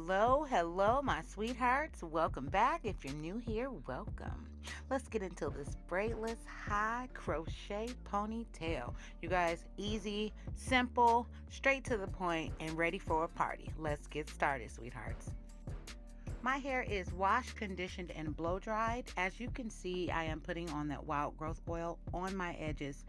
Hello, hello, my sweethearts. Welcome back. If you're new here, welcome. Let's get into this braidless high crochet ponytail. You guys, easy, simple, straight to the point, and ready for a party. Let's get started, sweethearts. My hair is washed, conditioned, and blow dried. As you can see, I am putting on that wild growth oil on my edges.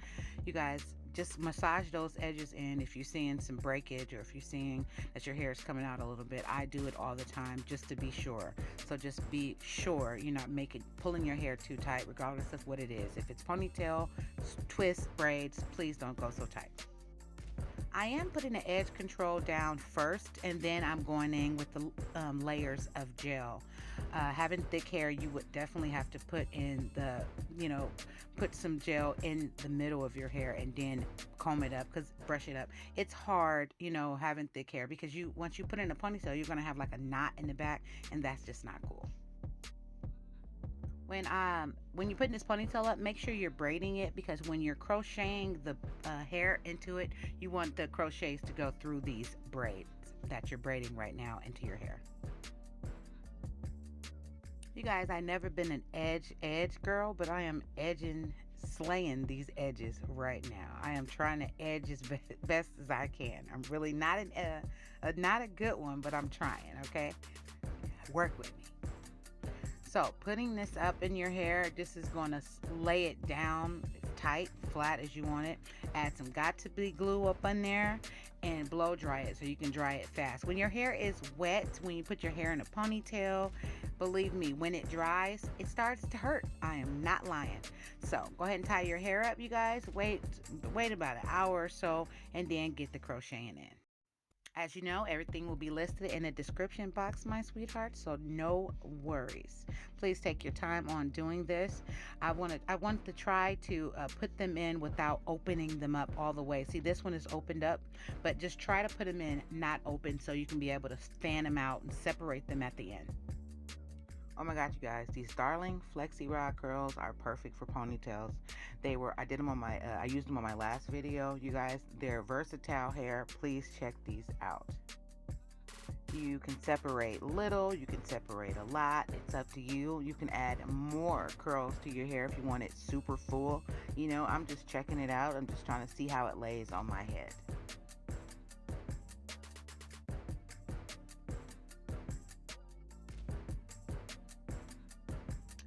You guys, just massage those edges in. If you're seeing some breakage or if you're seeing that your hair is coming out a little bit, I do it all the time just to be sure. So just be sure you're not pulling your hair too tight, regardless of what it is. If it's ponytail, twists, braids, please don't go so tight. I am putting the edge control down first, and then I'm going in with the layers of gel. Having thick hair, you would definitely have to put in put some gel in the middle of your hair and then comb it up, brush it up. It's hard, having thick hair, because once you put in a ponytail, you're gonna have like a knot in the back, and that's just not cool. When you're putting this ponytail up, make sure you're braiding it, because when you're crocheting the hair into it, you want the crochets to go through these braids that you're braiding right now into your hair. You guys, I've never been an edge girl, but I am slaying these edges right now. I am trying to edge as best as I can. I'm really not not a good one, but I'm trying. Okay, work with me. So putting this up in your hair, this is going to lay it down tight, flat as you want it. Add some got-to-be glue up on there and blow dry it so you can dry it fast. When your hair is wet, when you put your hair in a ponytail, believe me, when it dries, it starts to hurt. I am not lying. So go ahead and tie your hair up, you guys. Wait about an hour or so, and then get the crocheting in. As you know, everything will be listed in the description box, my sweetheart, so no worries. Please take your time on doing this. I want to try to put them in without opening them up all the way. See, this one is opened up, but just try to put them in not open, so you can be able to fan them out and separate them at the end. Oh my God, you guys, these darling Flexi rod curls are perfect for ponytails. I did them on I used them on my last video. You guys, they're versatile hair. Please check these out. You can separate little, you can separate a lot. It's up to you. You can add more curls to your hair if you want it super full. I'm just checking it out. I'm just trying to see how it lays on my head.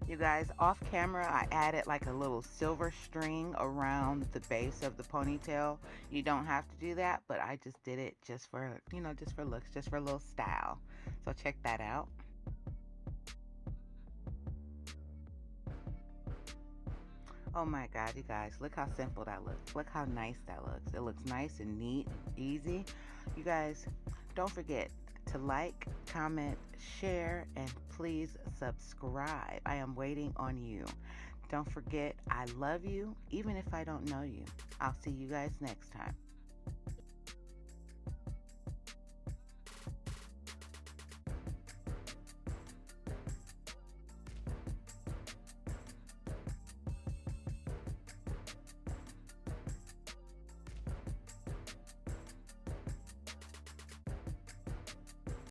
You guys, off camera, I added like a little silver string around the base of the ponytail. You don't have to do that, but I just did it just for, just for looks, just for a little style. So check that out. Oh my God, you guys, look how simple that looks. Look how nice that looks. It looks nice and neat and easy. You guys, don't forget to like, comment, share, and please subscribe. I am waiting on you. Don't forget, I love you, even if I don't know you. I'll see you guys next time.